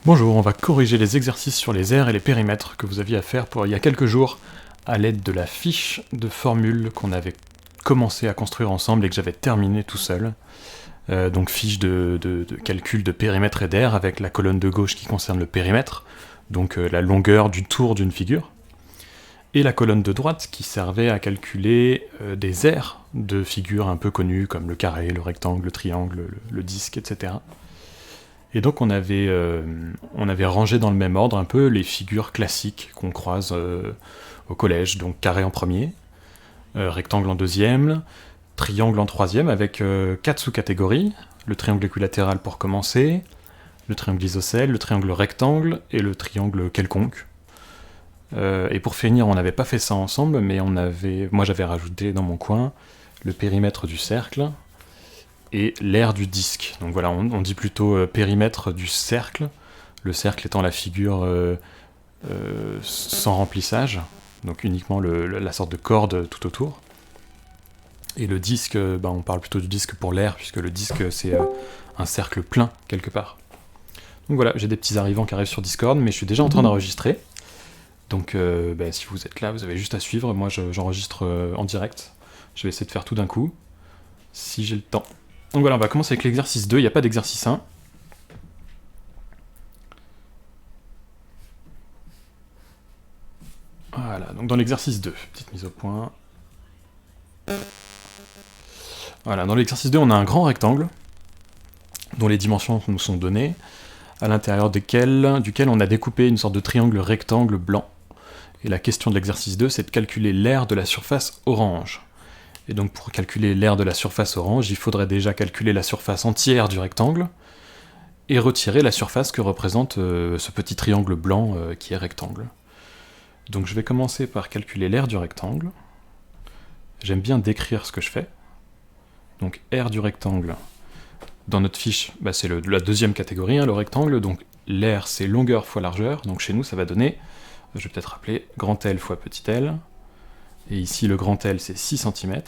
Bonjour, on va corriger les exercices sur les aires et les périmètres que vous aviez à faire il y a quelques jours à l'aide de la fiche de formule qu'on avait commencé à construire ensemble et que j'avais terminé tout seul. Donc fiche de calcul de périmètre et d'aire avec la colonne de gauche qui concerne le périmètre, donc la longueur du tour d'une figure, et la colonne de droite qui servait à calculer des aires de figures un peu connues comme le carré, le rectangle, le triangle, le disque, etc. Et donc on avait rangé dans le même ordre un peu les figures classiques qu'on croise au collège, donc carré en premier, rectangle en deuxième, triangle en troisième avec 4 sous-catégories, le triangle équilatéral pour commencer, le triangle isocèle, le triangle rectangle et le triangle quelconque. Et pour finir, on n'avait pas fait ça ensemble, mais moi j'avais rajouté dans mon coin le périmètre du cercle, et l'aire du disque. Donc voilà, on dit plutôt périmètre du cercle, le cercle étant la figure sans remplissage, donc uniquement la sorte de corde tout autour. Et le disque, on parle plutôt du disque pour l'aire, puisque le disque c'est un cercle plein quelque part. Donc voilà, j'ai des petits arrivants qui arrivent sur Discord, mais je suis déjà en train d'enregistrer. Donc si vous êtes là, vous avez juste à suivre, moi j'enregistre en direct. Je vais essayer de faire tout d'un coup, si j'ai le temps. Donc voilà, on va commencer avec l'exercice 2, il n'y a pas d'exercice 1. Voilà, donc dans l'exercice 2, petite mise au point. Voilà, dans l'exercice 2, on a un grand rectangle, dont les dimensions nous sont données, à l'intérieur duquel on a découpé une sorte de triangle rectangle blanc. Et la question de l'exercice 2, c'est de calculer l'aire de la surface orange. Et donc pour calculer l'aire de la surface orange, il faudrait déjà calculer la surface entière du rectangle, et retirer la surface que représente ce petit triangle blanc qui est rectangle. Donc je vais commencer par calculer l'aire du rectangle. J'aime bien décrire ce que je fais. Donc aire du rectangle, dans notre fiche, c'est la deuxième catégorie, le rectangle, donc l'aire c'est longueur fois largeur, donc chez nous ça va donner, je vais peut-être rappeler, grand L fois petit l, et ici le grand L c'est 6 cm,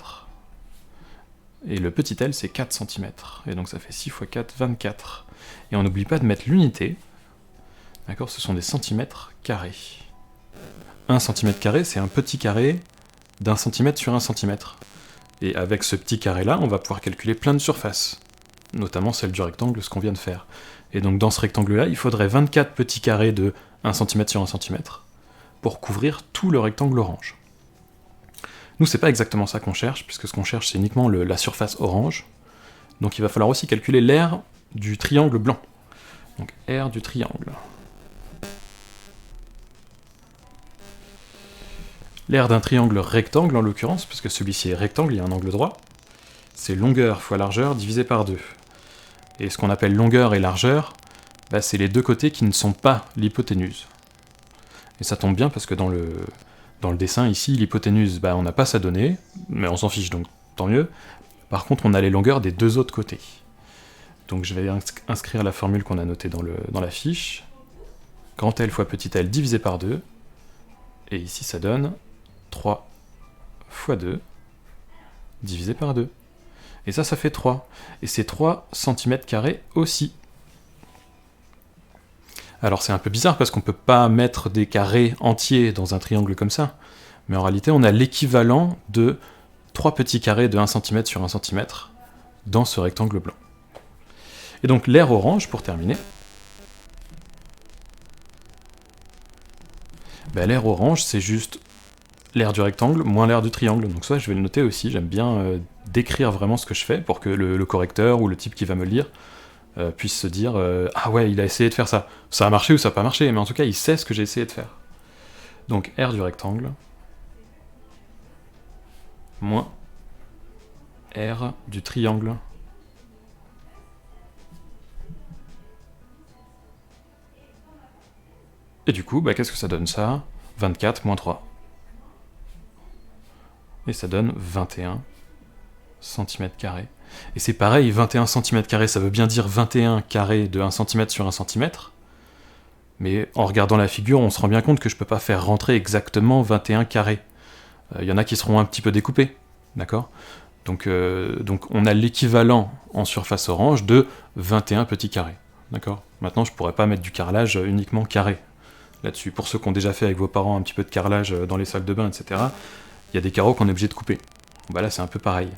et le petit l c'est 4 cm, et donc ça fait 6 fois 4, 24. Et on n'oublie pas de mettre l'unité, d'accord, ce sont des centimètres carrés. 1 cm carré c'est un petit carré d'1 cm sur 1 cm. Et avec ce petit carré-là, on va pouvoir calculer plein de surfaces, notamment celle du rectangle, ce qu'on vient de faire. Et donc dans ce rectangle-là, il faudrait 24 petits carrés de 1 cm sur 1 cm pour couvrir tout le rectangle orange. Nous, c'est pas exactement ça qu'on cherche, puisque ce qu'on cherche, c'est uniquement la surface orange. Donc il va falloir aussi calculer l'aire du triangle blanc. Donc aire du triangle. L'aire d'un triangle rectangle, en l'occurrence, puisque celui-ci est rectangle, il y a un angle droit, c'est longueur fois largeur divisé par 2. Et ce qu'on appelle longueur et largeur, c'est les deux côtés qui ne sont pas l'hypoténuse. Et ça tombe bien, parce que dans le dessin, ici, l'hypoténuse, on n'a pas sa donnée, mais on s'en fiche, donc tant mieux. Par contre, on a les longueurs des deux autres côtés. Donc je vais inscrire la formule qu'on a notée dans la fiche. Grand L fois petit l divisé par 2, et ici ça donne 3 fois 2 divisé par 2. Et ça fait 3. Et c'est 3 cm² aussi. Alors c'est un peu bizarre parce qu'on peut pas mettre des carrés entiers dans un triangle comme ça. Mais en réalité, on a l'équivalent de 3 petits carrés de 1 cm sur 1 cm dans ce rectangle blanc. Et donc l'aire orange, pour terminer. L'aire orange, c'est juste l'aire du rectangle moins l'aire du triangle. Donc ça, je vais le noter aussi. J'aime bien décrire vraiment ce que je fais pour que le correcteur ou le type qui va me le lire puisse se dire ah ouais, il a essayé de faire ça. Ça a marché ou ça n'a pas marché, mais en tout cas, il sait ce que j'ai essayé de faire. Donc aire du rectangle moins aire du triangle. Et du coup, qu'est-ce que ça donne ça ? 24 moins 3. Et ça donne 21 cm². Et c'est pareil, 21 cm², ça veut bien dire 21 carrés de 1 cm sur 1 cm. Mais en regardant la figure, on se rend bien compte que je peux pas faire rentrer exactement 21 carrés. Il y en a qui seront un petit peu découpés, d'accord ? Donc on a l'équivalent en surface orange de 21 petits carrés. D'accord. Maintenant, je pourrais pas mettre du carrelage uniquement carré là-dessus. Pour ceux qui ont déjà fait avec vos parents un petit peu de carrelage dans les salles de bain, etc., il y a des carreaux qu'on est obligé de couper. Bon, bah là, c'est un peu pareil.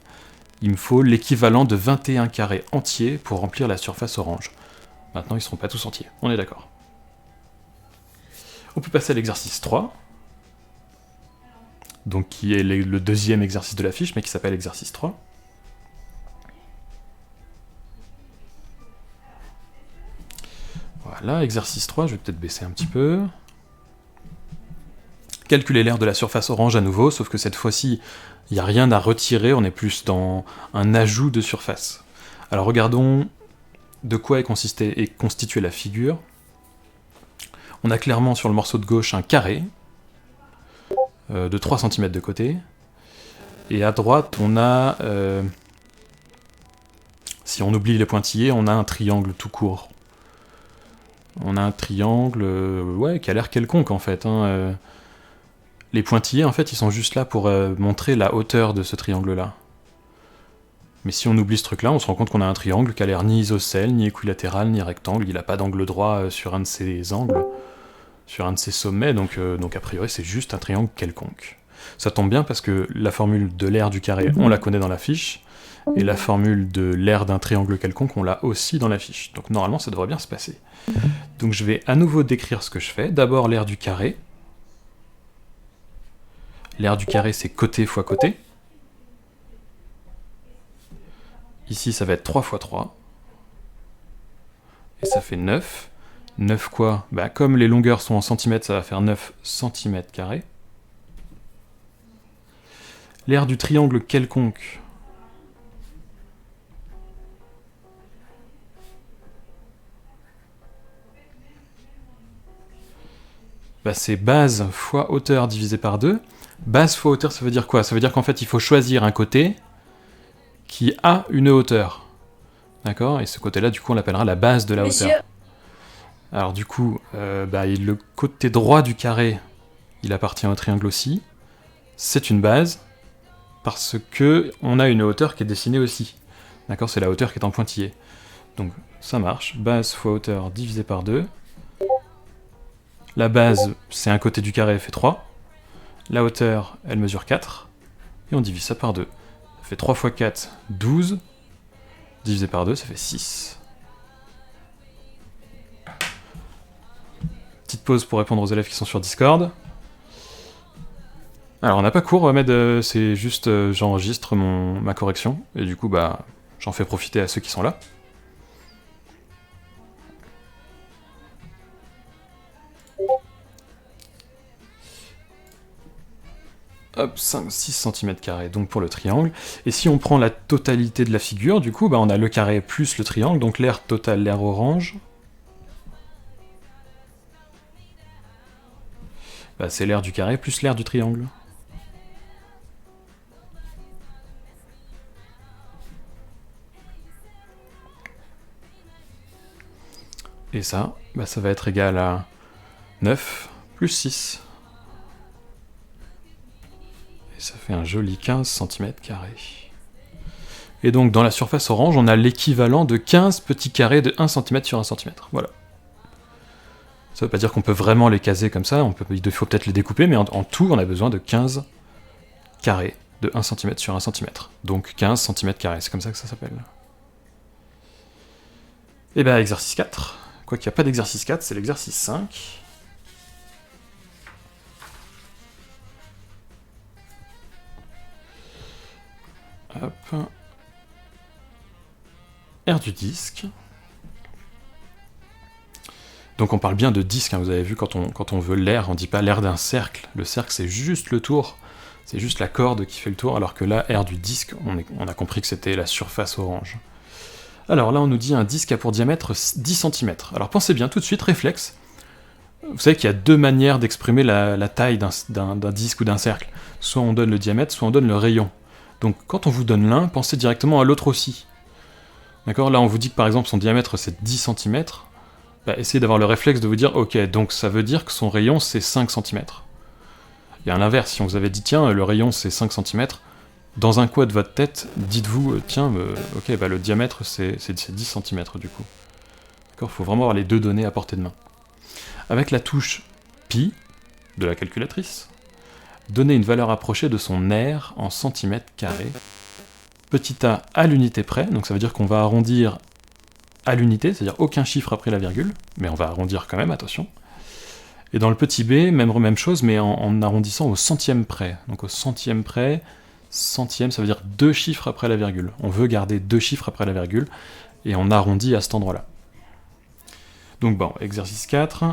Il me faut l'équivalent de 21 carrés entiers pour remplir la surface orange. Maintenant, ils ne seront pas tous entiers. On est d'accord. On peut passer à l'exercice 3. Donc, qui est le deuxième exercice de la fiche, mais qui s'appelle exercice 3. Voilà, exercice 3, je vais peut-être baisser un petit peu. Calculer l'aire de la surface orange à nouveau, sauf que cette fois-ci, il n'y a rien à retirer, on est plus dans un ajout de surface. Alors regardons de quoi est constituée la figure. On a clairement sur le morceau de gauche un carré de 3 cm de côté. Et à droite, on a, si on oublie les pointillés, on a un triangle tout court. On a un triangle ouais, qui a l'air quelconque en fait. Les pointillés, en fait, ils sont juste là pour montrer la hauteur de ce triangle-là. Mais si on oublie ce truc-là, on se rend compte qu'on a un triangle qui a l'air ni isocèle, ni équilatéral, ni rectangle. Il n'a pas d'angle droit sur un de ses angles, sur un de ses sommets, donc a priori c'est juste un triangle quelconque. Ça tombe bien parce que la formule de l'aire du carré, on la connaît dans la fiche, et la formule de l'aire d'un triangle quelconque, on l'a aussi dans la fiche. Donc normalement, ça devrait bien se passer. Donc je vais à nouveau décrire ce que je fais. D'abord l'aire du carré. L'aire du carré, c'est côté fois côté. Ici, ça va être 3 fois 3. Et ça fait 9. 9 quoi? Bah, comme les longueurs sont en centimètres, ça va faire 9 cm². L'aire du triangle quelconque. Bah, c'est base fois hauteur divisé par 2. Base fois hauteur, ça veut dire quoi? Ça veut dire qu'en fait, il faut choisir un côté qui a une hauteur. D'accord? Et ce côté-là, du coup, on l'appellera la base de la hauteur. Alors du coup, le côté droit du carré, il appartient au triangle aussi. C'est une base, parce que on a une hauteur qui est dessinée aussi. D'accord? C'est la hauteur qui est en pointillé. Donc ça marche. Base fois hauteur divisé par 2. La base, c'est un côté du carré, elle fait 3. La hauteur, elle mesure 4. Et on divise ça par 2. Ça fait 3 fois 4, 12. Divisé par 2, ça fait 6. Petite pause pour répondre aux élèves qui sont sur Discord. Alors on n'a pas cours, Ahmed, c'est juste j'enregistre ma correction, et du coup j'en fais profiter à ceux qui sont là. Hop, 6 cm², donc pour le triangle. Et si on prend la totalité de la figure, du coup, on a le carré plus le triangle, donc l'aire totale, l'aire orange. C'est l'aire du carré plus l'aire du triangle. Et ça, ça va être égal à 9 plus 6. Et ça fait un joli 15 cm². Et donc dans la surface orange, on a l'équivalent de 15 petits carrés de 1 cm sur 1 cm. Voilà. Ça veut pas dire qu'on peut vraiment les caser comme ça, il faut peut-être les découper, mais en tout, on a besoin de 15 carrés de 1 cm sur 1 cm. Donc 15 cm², c'est comme ça que ça s'appelle. Et exercice 4. Quoi qu'il n'y a pas d'exercice 4, c'est l'exercice 5. Hop. Aire du disque. Donc on parle bien de disque, vous avez vu, quand on veut l'aire, on dit pas l'aire d'un cercle. Le cercle, c'est juste le tour, c'est juste la corde qui fait le tour, alors que là, aire du disque, on a compris que c'était la surface orange. Alors là, on nous dit un disque a pour diamètre 10 cm. Alors pensez bien, tout de suite, réflexe. Vous savez qu'il y a deux manières d'exprimer la taille d'un disque ou d'un cercle. Soit on donne le diamètre, soit on donne le rayon. Donc quand on vous donne l'un, pensez directement à l'autre aussi. D'accord? Là, on vous dit que par exemple son diamètre c'est 10 cm. Essayez d'avoir le réflexe de vous dire, ok, donc ça veut dire que son rayon c'est 5 cm. Et à l'inverse, si on vous avait dit, tiens, le rayon c'est 5 cm, dans un coin de votre tête, dites-vous, tiens, ok, le diamètre c'est 10 cm du coup. Il faut vraiment avoir les deux données à portée de main. Avec la touche pi de la calculatrice, donner une valeur approchée de son aire en centimètres carrés. Petit a à l'unité près, donc ça veut dire qu'on va arrondir à l'unité, c'est-à-dire aucun chiffre après la virgule, mais on va arrondir quand même, attention. Et dans le petit b, même chose, mais en arrondissant au centième près. Donc au centième près, centième, ça veut dire 2 chiffres après la virgule. On veut garder 2 chiffres après la virgule, et on arrondit à cet endroit-là. Donc bon, exercice 4.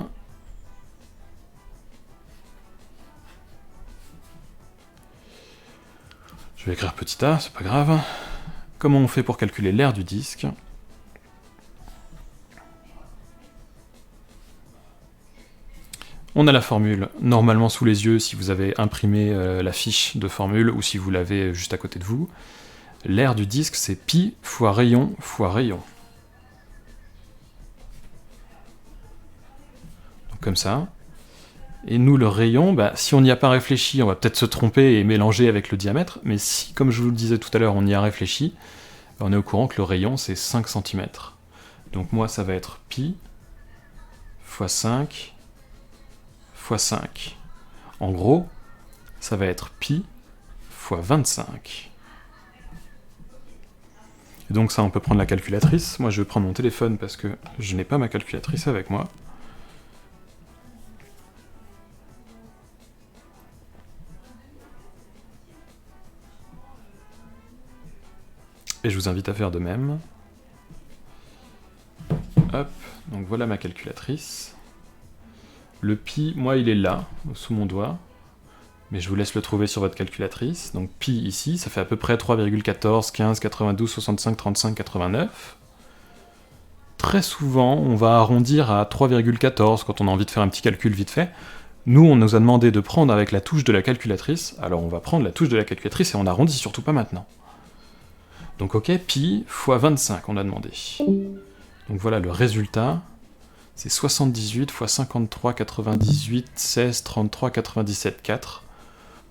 Je vais écrire petit a, c'est pas grave. Comment on fait pour calculer l'aire du disque? On a la formule normalement sous les yeux si vous avez imprimé la fiche de formule ou si vous l'avez juste à côté de vous. L'aire du disque, c'est pi fois rayon fois rayon. Donc comme ça. Et nous, le rayon, si on n'y a pas réfléchi, on va peut-être se tromper et mélanger avec le diamètre, mais si, comme je vous le disais tout à l'heure, on y a réfléchi, on est au courant que le rayon, c'est 5 cm. Donc moi, ça va être pi fois 5 fois 5. En gros, ça va être pi fois 25. Et donc ça, on peut prendre la calculatrice. Moi, je vais prendre mon téléphone parce que je n'ai pas ma calculatrice avec moi. Et je vous invite à faire de même. Hop, donc voilà ma calculatrice. Le pi, moi, il est là, sous mon doigt. Mais je vous laisse le trouver sur votre calculatrice. Donc pi ici, ça fait à peu près 3,14, 15, 92, 65, 35, 89. Très souvent, on va arrondir à 3,14 quand on a envie de faire un petit calcul vite fait. Nous, on nous a demandé de prendre avec la touche de la calculatrice, alors on va prendre la touche de la calculatrice et on arrondit surtout pas maintenant. Donc ok, pi fois 25, on a demandé. Donc voilà le résultat, c'est 78 fois 53, 98, 16, 33, 97, 4.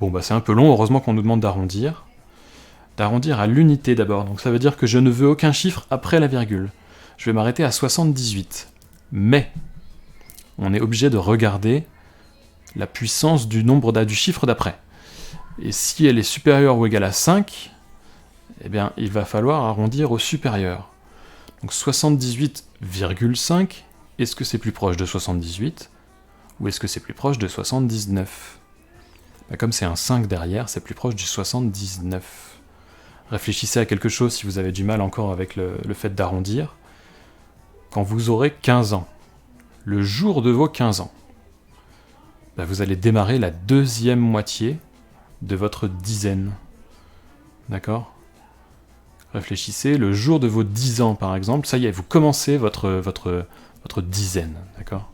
Bon c'est un peu long, heureusement qu'on nous demande d'arrondir. D'arrondir à l'unité d'abord, donc ça veut dire que je ne veux aucun chiffre après la virgule. Je vais m'arrêter à 78. Mais, on est obligé de regarder la puissance du chiffre d'après. Et si elle est supérieure ou égale à 5, eh bien, il va falloir arrondir au supérieur. Donc 78,5, est-ce que c'est plus proche de 78 ou est-ce que c'est plus proche de 79? Comme c'est un 5 derrière, c'est plus proche du 79. Réfléchissez à quelque chose si vous avez du mal encore avec le fait d'arrondir. Quand vous aurez 15 ans, le jour de vos 15 ans, vous allez démarrer la deuxième moitié de votre dizaine. D'accord ? Réfléchissez, le jour de vos 10 ans par exemple, ça y est, vous commencez votre dizaine, d'accord?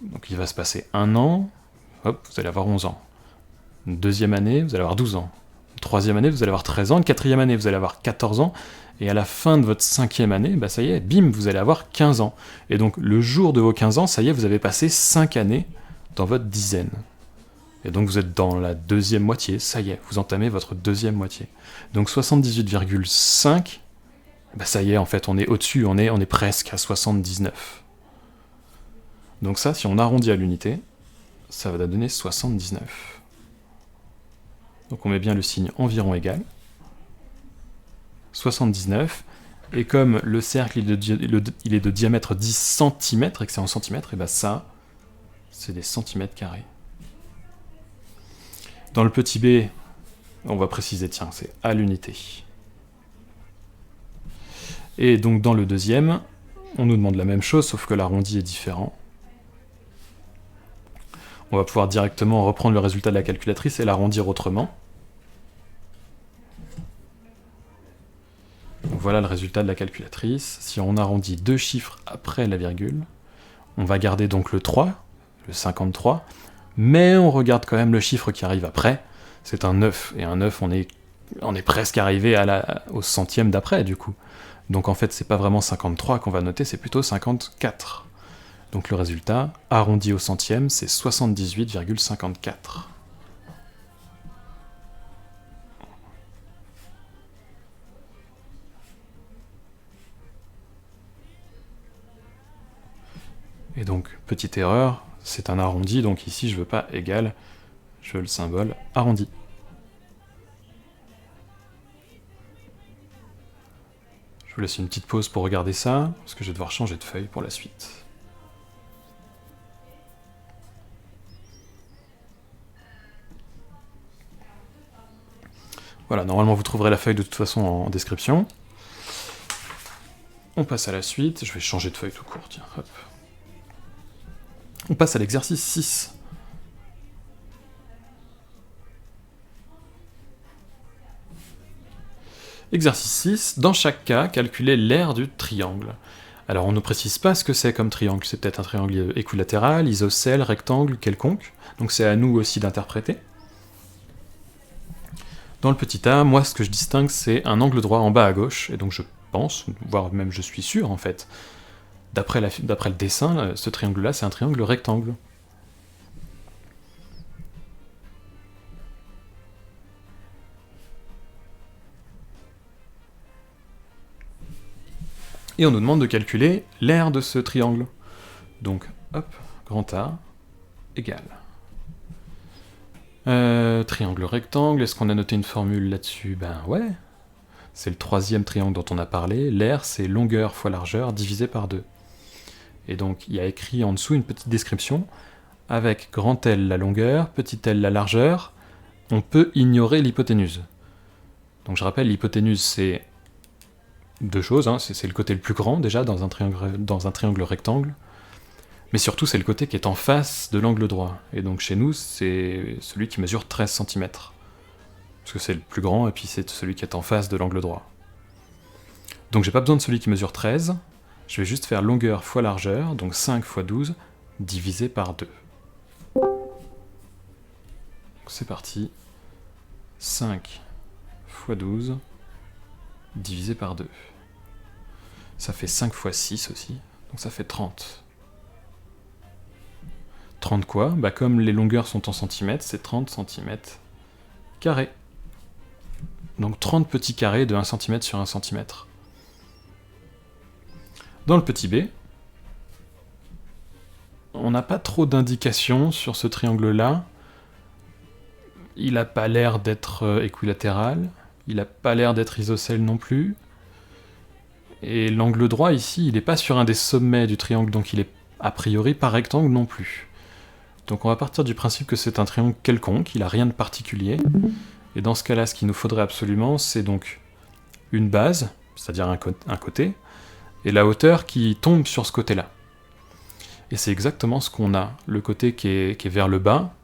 Donc il va se passer un an, hop, vous allez avoir 11 ans. Une deuxième année, vous allez avoir 12 ans. Une troisième année, vous allez avoir 13 ans. Une quatrième année, vous allez avoir 14 ans. Et à la fin de votre cinquième année, ça y est, bim, vous allez avoir 15 ans. Et donc le jour de vos 15 ans, ça y est, vous avez passé 5 années dans votre dizaine. Et donc vous êtes dans la deuxième moitié, ça y est, vous entamez votre deuxième moitié. Donc 78,5, ça y est, en fait, on est au-dessus, on est presque à 79. Donc ça, si on arrondit à l'unité, ça va donner 79. Donc on met bien le signe environ égal. 79, et comme le cercle il est de diamètre 10 cm, et que c'est en centimètres, et ça, c'est des centimètres carrés. Dans le petit b, on va préciser, tiens, c'est à l'unité. Et donc dans le deuxième, on nous demande la même chose, sauf que l'arrondi est différent. On va pouvoir directement reprendre le résultat de la calculatrice et l'arrondir autrement. Donc voilà le résultat de la calculatrice. Si on arrondit 2 chiffres après la virgule, on va garder donc le 3, le 53, mais on regarde quand même le chiffre qui arrive après, c'est un 9, et un 9, on est presque arrivé au centième d'après, du coup. Donc en fait, c'est pas vraiment 53 qu'on va noter, c'est plutôt 54. Donc le résultat, arrondi au centième, c'est 78,54. Et donc, petite erreur, c'est un arrondi, donc ici je veux pas égal, je veux le symbole arrondi. Je vous laisse une petite pause pour regarder ça, parce que je vais devoir changer de feuille pour la suite. Voilà, normalement vous trouverez la feuille de toute façon en description. On passe à la suite, je vais changer de feuille tout court, tiens, hop. On passe à l'exercice 6. Exercice 6, dans chaque cas, calculez l'aire du triangle. Alors on ne précise pas ce que c'est comme triangle, c'est peut-être un triangle équilatéral, isocèle, rectangle, quelconque, donc c'est à nous aussi d'interpréter. Dans le petit a, moi ce que je distingue c'est un angle droit en bas à gauche, et donc je pense, voire même je suis sûr en fait, d'après le dessin, ce triangle-là c'est un triangle rectangle. Et on nous demande de calculer l'aire de ce triangle. Donc, hop, grand A, égale. Triangle rectangle, est-ce qu'on a noté une formule là-dessus? Ben ouais, c'est le troisième triangle dont on a parlé. L'aire, c'est longueur fois largeur divisé par 2. Et donc, il y a écrit en dessous une petite description, avec grand L la longueur, petit l la largeur, on peut ignorer l'hypoténuse. Donc je rappelle, l'hypoténuse, c'est deux choses, hein. C'est le côté le plus grand déjà dans un triangle rectangle, mais surtout c'est le côté qui est en face de l'angle droit. Et donc chez nous, c'est celui qui mesure 13 cm. Parce que c'est le plus grand, et puis c'est celui qui est en face de l'angle droit. Donc j'ai pas besoin de celui qui mesure 13, je vais juste faire longueur fois largeur, donc 5 fois 12, divisé par 2. C'est parti. 5 fois 12, divisé par 2. Ça fait 5 fois 6 aussi, donc ça fait 30. 30 quoi? Bah comme les longueurs sont en centimètres, c'est 30 cm carrés. Donc 30 petits carrés de 1 cm sur 1 cm. Dans le petit b, on n'a pas trop d'indications sur ce triangle-là. Il n'a pas l'air d'être équilatéral, il n'a pas l'air d'être isocèle non plus. Et l'angle droit ici, il n'est pas sur un des sommets du triangle, donc il est a priori pas rectangle non plus. Donc on va partir du principe que c'est un triangle quelconque, il n'a rien de particulier. Et dans ce cas-là, ce qu'il nous faudrait absolument, c'est donc une base, c'est-à-dire un côté, et la hauteur qui tombe sur ce côté-là. Et c'est exactement ce qu'on a. Le côté qui est vers le bas,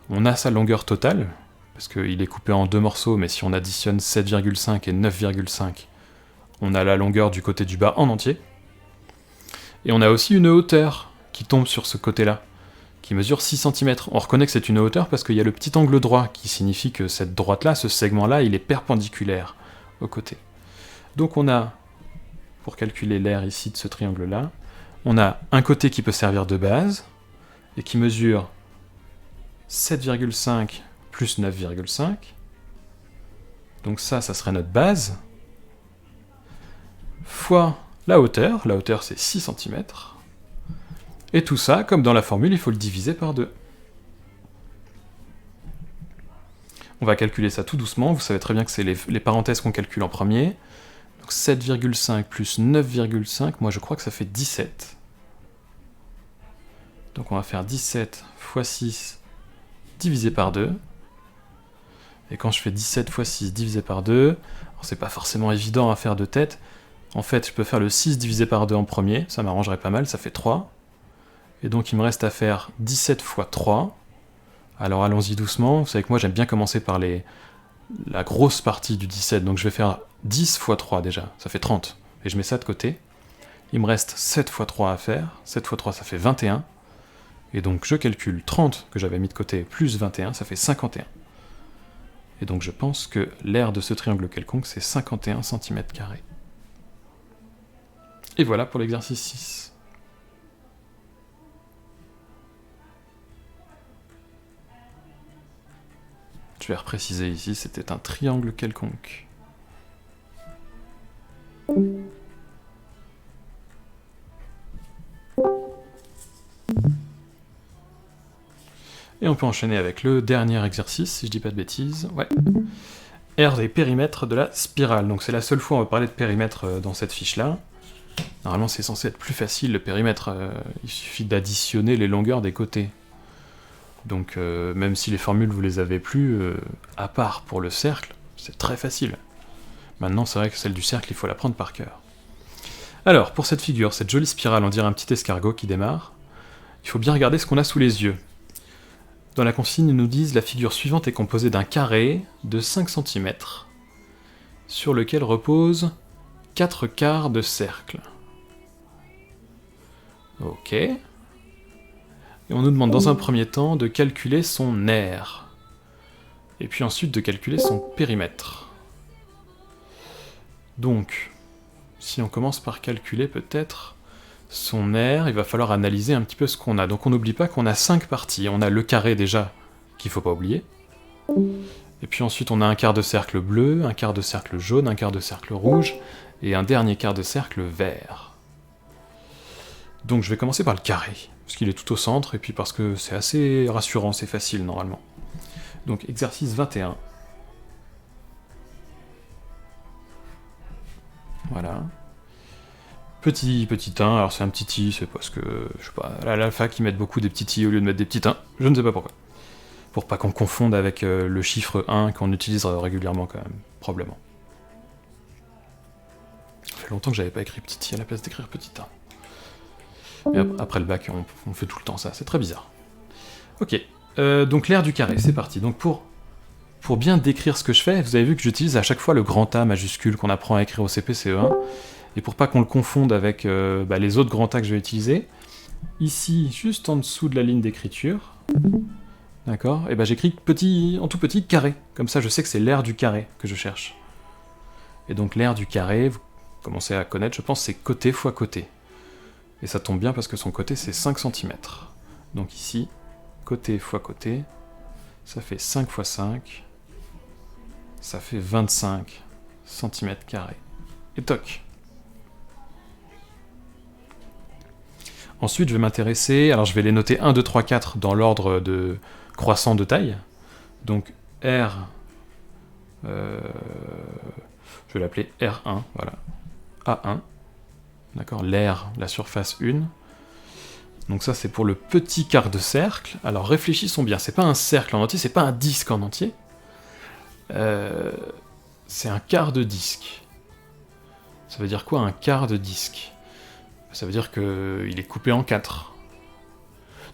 on a sa longueur totale, parce qu'il est coupé en deux morceaux, mais si on additionne 7,5 et 9,5, on a la longueur du côté du bas en entier. Et on a aussi une hauteur qui tombe sur ce côté-là, qui mesure 6 cm. On reconnaît que c'est une hauteur parce qu'il y a le petit angle droit, qui signifie que cette droite-là, ce segment-là, il est perpendiculaire au côté. Donc on a, pour calculer l'aire ici de ce triangle-là, on a un côté qui peut servir de base, et qui mesure 7,5 plus 9,5. Donc ça serait notre base, fois la hauteur c'est 6 cm, et tout ça, comme dans la formule, il faut le diviser par 2. On va calculer ça tout doucement, vous savez très bien que c'est les parenthèses qu'on calcule en premier. Donc 7,5 plus 9,5, moi je crois que ça fait 17. Donc on va faire 17 fois 6 divisé par 2. Et quand je fais 17 fois 6 divisé par 2, c'est pas forcément évident à faire de tête. En fait, je peux faire le 6 divisé par 2 en premier, ça m'arrangerait pas mal, ça fait 3. Et donc il me reste à faire 17 fois 3. Alors allons-y doucement, vous savez que moi j'aime bien commencer par la grosse partie du 17, donc je vais faire 10 fois 3 déjà, ça fait 30. Et je mets ça de côté. Il me reste 7 fois 3 à faire, 7 fois 3 ça fait 21. Et donc je calcule 30 que j'avais mis de côté plus 21, ça fait 51. Et donc je pense que l'aire de ce triangle quelconque c'est 51 cm². Et voilà pour l'exercice 6. Je vais repréciser ici, c'était un triangle quelconque. Et on peut enchaîner avec le dernier exercice, si je dis pas de bêtises. Ouais. R des périmètres de la spirale. Donc c'est la seule fois où on va parler de périmètre dans cette fiche-là. Normalement c'est censé être plus facile le périmètre, il suffit d'additionner les longueurs des côtés. Donc même si les formules vous les avez plus, à part pour le cercle, c'est très facile. Maintenant c'est vrai que celle du cercle il faut la prendre par cœur. Alors pour cette figure, cette jolie spirale, on dirait un petit escargot qui démarre, il faut bien regarder ce qu'on a sous les yeux. Dans la consigne, ils nous disent la figure suivante est composée d'un carré de 5 cm sur lequel reposent 4 quarts de cercle. Ok. Et on nous demande dans un premier temps de calculer son aire. Et puis ensuite de calculer son périmètre. Donc, si on commence par calculer peut-être son aire, il va falloir analyser un petit peu ce qu'on a. Donc on n'oublie pas qu'on a 5 parties. On a le carré déjà, qu'il ne faut pas oublier. Et puis ensuite on a un quart de cercle bleu, un quart de cercle jaune, un quart de cercle rouge, et un dernier quart de cercle vert. Donc je vais commencer par le carré, parce qu'il est tout au centre, et puis parce que c'est assez rassurant, c'est facile normalement. Donc exercice 21. Voilà. Petit 1, alors c'est un petit i, c'est parce que, je sais pas, à la fac ils mettent beaucoup des petits i au lieu de mettre des petits 1, je ne sais pas pourquoi. Pour pas qu'on confonde avec le chiffre 1 qu'on utilise régulièrement quand même, probablement. Ça fait longtemps que j'avais pas écrit petit i à la place d'écrire petit 1. Mais après le bac, on fait tout le temps ça, c'est très bizarre. Ok, donc l'aire du carré, c'est parti. Donc pour bien décrire ce que je fais, vous avez vu que j'utilise à chaque fois le grand A majuscule qu'on apprend à écrire au CP-CE1, et pour pas qu'on le confonde avec les autres grands A que je vais utiliser, ici, juste en dessous de la ligne d'écriture, d'accord, et j'écris en tout petit carré, comme ça je sais que c'est l'aire du carré que je cherche. Et donc l'aire du carré, vous commencez à connaître, je pense, c'est côté fois côté. Et ça tombe bien parce que son côté c'est 5 cm. Donc ici, côté fois côté, ça fait 5 fois 5, ça fait 25 cm². Et toc. Ensuite, je vais m'intéresser, alors je vais les noter 1, 2, 3, 4 dans l'ordre de croissant de taille. Donc R, je vais l'appeler R1, voilà. A1, d'accord, l'aire, la surface 1. Donc ça c'est pour le petit quart de cercle. Alors réfléchissons bien, c'est pas un cercle en entier, c'est pas un disque en entier. C'est un quart de disque. Ça veut dire quoi un quart de disque? Ça veut dire qu'il est coupé en 4.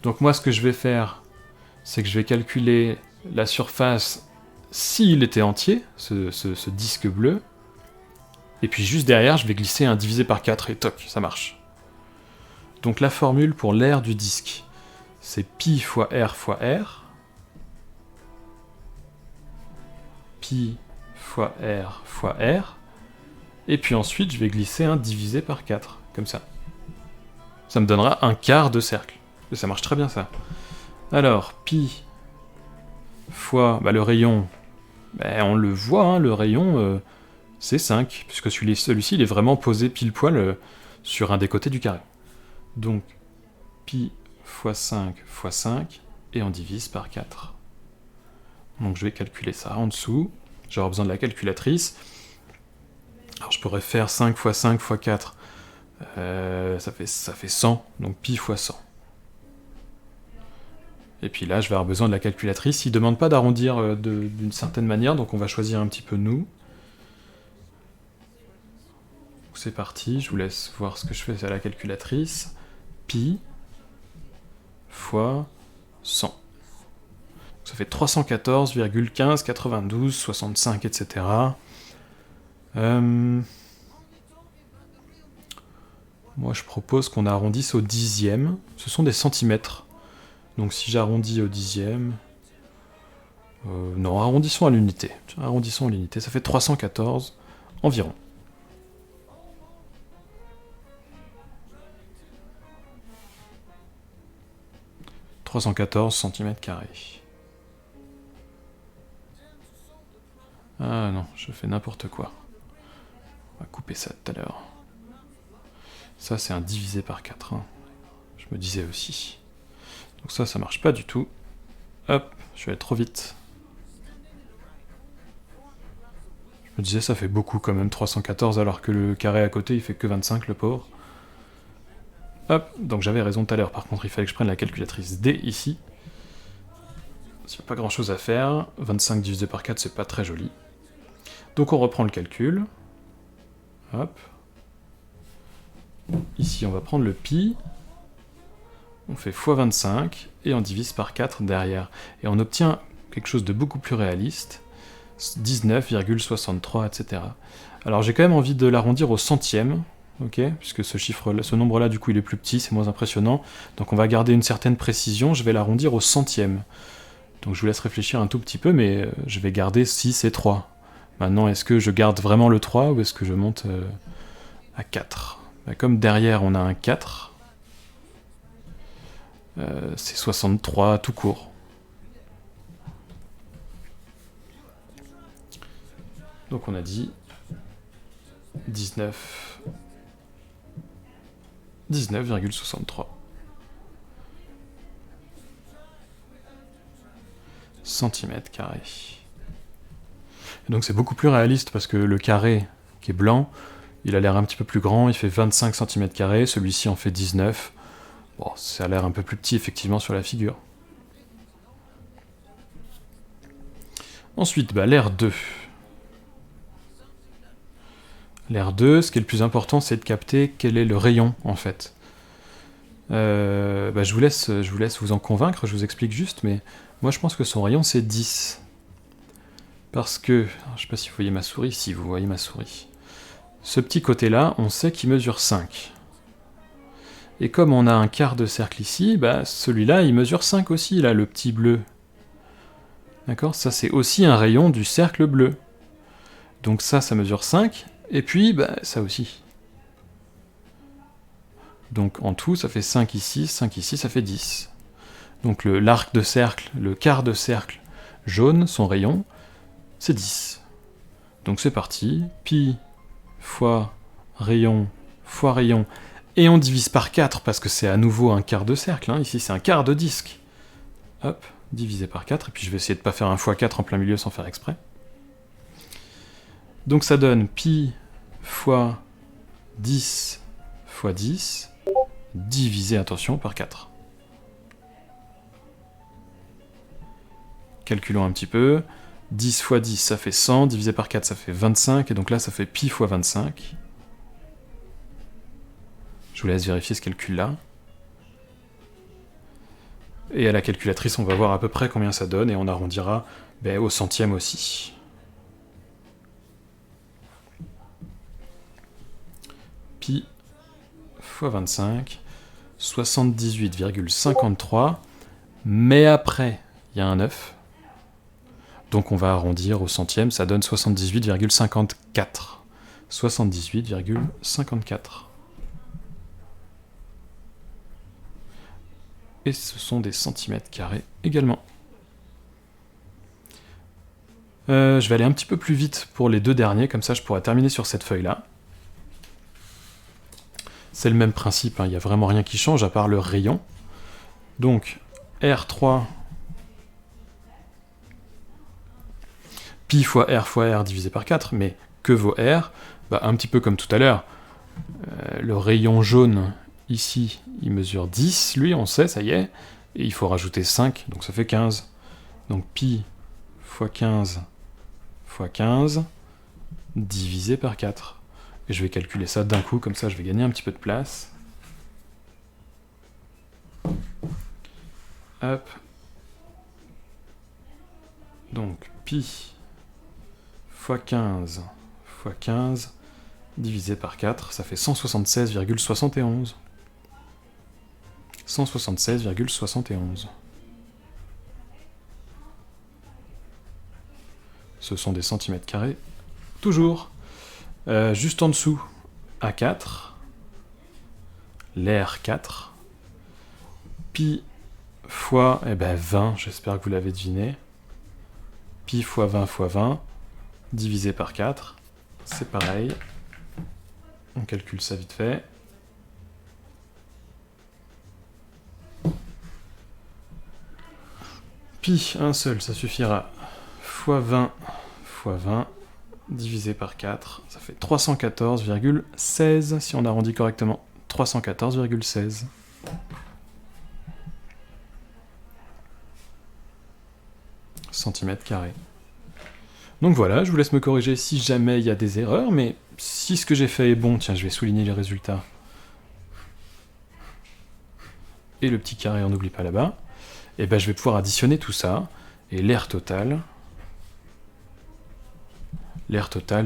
Donc moi ce que je vais faire, c'est que je vais calculer la surface s'il était entier, ce disque bleu, et puis juste derrière je vais glisser un divisé par 4 et toc, ça marche. Donc la formule pour l'aire du disque, c'est pi fois r fois r, pi fois r fois r, et puis ensuite je vais glisser un divisé par 4, comme ça. Ça me donnera un quart de cercle. Et ça marche très bien ça. Alors, pi fois le rayon, on le voit, hein, le rayon c'est 5, puisque celui-ci il est vraiment posé pile poil sur un des côtés du carré. Donc, pi fois 5 fois 5, et on divise par 4. Donc je vais calculer ça en dessous, j'aurai besoin de la calculatrice. Alors je pourrais faire 5 fois 5 fois 4, ça fait 100, donc pi fois 100. Et puis là, je vais avoir besoin de la calculatrice. Il ne demande pas d'arrondir d'une certaine manière, donc on va choisir un petit peu nous. C'est parti, je vous laisse voir ce que je fais à la calculatrice. Pi fois 100. Ça fait 314,15, 92, 65, etc. Moi, je propose qu'on arrondisse au dixième. Ce sont des centimètres. Donc si j'arrondis au dixième... non, arrondissons à l'unité. Arrondissons à l'unité, ça fait 314 environ. « 314 cm². Ah non, je fais n'importe quoi. On va couper ça tout à l'heure. Ça, c'est un divisé par 4. Hein. Je me disais aussi. Donc ça marche pas du tout. Hop, je vais aller trop vite. Je me disais, ça fait beaucoup quand même, 314, alors que le carré à côté, il fait que 25, le pauvre. Hop, donc j'avais raison tout à l'heure, par contre, il fallait que je prenne la calculatrice D ici. Il n'y a pas grand chose à faire. 25 divisé par 4, c'est pas très joli. Donc on reprend le calcul. Hop. Ici, on va prendre le pi. On fait x 25, et on divise par 4 derrière. Et on obtient quelque chose de beaucoup plus réaliste. 19,63, etc. Alors j'ai quand même envie de l'arrondir au centième, ok, puisque ce nombre-là, du coup, il est plus petit, c'est moins impressionnant. Donc on va garder une certaine précision, je vais l'arrondir au centième. Donc je vous laisse réfléchir un tout petit peu, mais je vais garder 6 et 3. Maintenant, est-ce que je garde vraiment le 3, ou est-ce que je monte à 4 ? Comme derrière, on a un 4, c'est 63 tout court. Donc on a dit 19,63 centimètres carrés. Et donc c'est beaucoup plus réaliste parce que le carré qui est blanc, il a l'air un petit peu plus grand, il fait 25 cm carrés, celui-ci en fait 19. Bon, ça a l'air un peu plus petit effectivement sur la figure. Ensuite, l'aire 2. L'aire 2, ce qui est le plus important, c'est de capter quel est le rayon, en fait. Je vous laisse vous en convaincre, je vous explique juste, mais moi je pense que son rayon c'est 10. Parce que, je sais pas si vous voyez ma souris, si vous voyez ma souris. Ce petit côté-là, on sait qu'il mesure 5. Et comme on a un quart de cercle ici, celui-là il mesure 5 aussi, là, le petit bleu. D'accord ? Ça c'est aussi un rayon du cercle bleu. Donc ça mesure 5, et puis ça aussi. Donc en tout, ça fait 5 ici, ça fait 10. Donc l'arc de cercle, le quart de cercle jaune, son rayon, c'est 10. Donc c'est parti, pi fois rayon, et on divise par 4 parce que c'est à nouveau un quart de cercle, hein. Ici c'est un quart de disque. Hop, divisé par 4, et puis je vais essayer de ne pas faire un x4 en plein milieu sans faire exprès. Donc ça donne pi fois 10 fois 10, divisé, attention, par 4. Calculons un petit peu. 10 fois 10, ça fait 100, divisé par 4, ça fait 25, et donc là, ça fait pi fois 25. Je vous laisse vérifier ce calcul-là. Et à la calculatrice, on va voir à peu près combien ça donne, et on arrondira au centième aussi. Pi fois 25, 78,53, mais après, il y a un 9. Donc on va arrondir au centième, ça donne 78,54. 78,54. Et ce sont des centimètres carrés également. Je vais aller un petit peu plus vite pour les deux derniers, comme ça je pourrai terminer sur cette feuille-là. C'est le même principe, il n'y a vraiment rien qui change à part le rayon. Donc R3 pi fois R divisé par 4, mais que vaut R ? Un petit peu comme tout à l'heure, le rayon jaune, ici, il mesure 10, lui, on sait, ça y est, et il faut rajouter 5, donc ça fait 15. Donc pi fois 15 fois 15, divisé par 4. Et je vais calculer ça d'un coup, comme ça je vais gagner un petit peu de place. Hop. Donc pi fois 15 fois 15 divisé par 4, ça fait 176,71. 176,71. Ce sont des centimètres carrés, toujours. Juste en dessous, A4, l'air 4, pi fois 20, j'espère que vous l'avez deviné. Pi fois 20, divisé par 4, c'est pareil. On calcule ça vite fait. Pi, un seul, ça suffira. Fois 20, fois 20, divisé par 4, ça fait 314,16 si on arrondit correctement. 314,16. Centimètres carrés. Donc voilà, je vous laisse me corriger si jamais il y a des erreurs, mais si ce que j'ai fait est bon, tiens, je vais souligner les résultats. Et le petit carré, on n'oublie pas là-bas. Et ben je vais pouvoir additionner tout ça, et l'air total,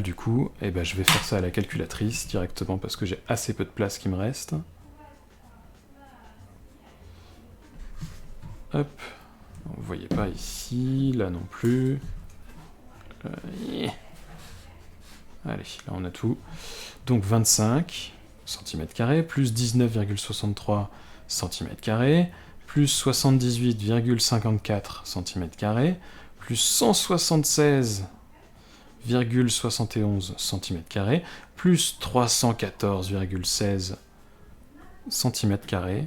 du coup, et ben je vais faire ça à la calculatrice directement parce que j'ai assez peu de place qui me reste. Hop, vous voyez pas ici, là non plus. Allez, là on a tout. Donc 25 cm², plus 19,63 cm², plus 78,54 cm², plus 176,71 cm², plus 314,16 cm².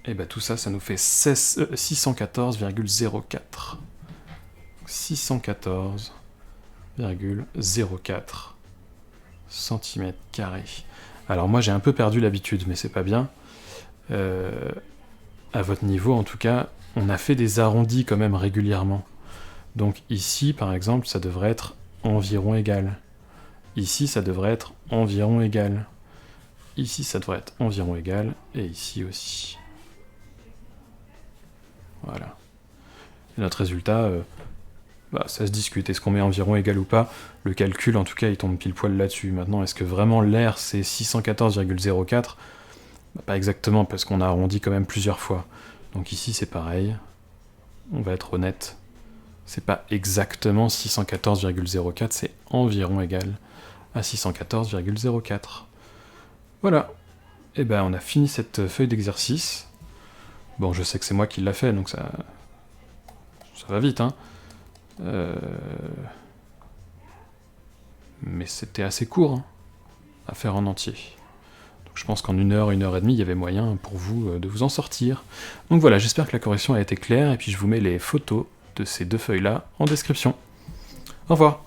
Et bien tout ça, ça nous fait 614,04. 614,04 cm². Alors moi j'ai un peu perdu l'habitude, mais c'est pas bien. À votre niveau en tout cas, on a fait des arrondis quand même régulièrement. Donc ici par exemple, ça devrait être environ égal. Ici ça devrait être environ égal. Ici ça devrait être environ égal, et ici aussi. Voilà. Et notre résultat, ça se discute. Est-ce qu'on met environ égal ou pas? Le calcul, en tout cas, il tombe pile poil là-dessus. Maintenant, est-ce que vraiment l'air, c'est 614,04? Pas exactement, parce qu'on a arrondi quand même plusieurs fois. Donc ici, c'est pareil. On va être honnête. C'est pas exactement 614,04, c'est environ égal à 614,04. Voilà. Et ben, on a fini cette feuille d'exercice. Bon, je sais que c'est moi qui l'a fait, donc ça va vite, hein. Mais c'était assez court, hein, à faire en entier. Donc je pense qu'en 1 heure et demie, il y avait moyen pour vous de vous en sortir. Donc voilà, j'espère que la correction a été claire, et puis je vous mets les photos de ces deux feuilles-là en description. Au revoir.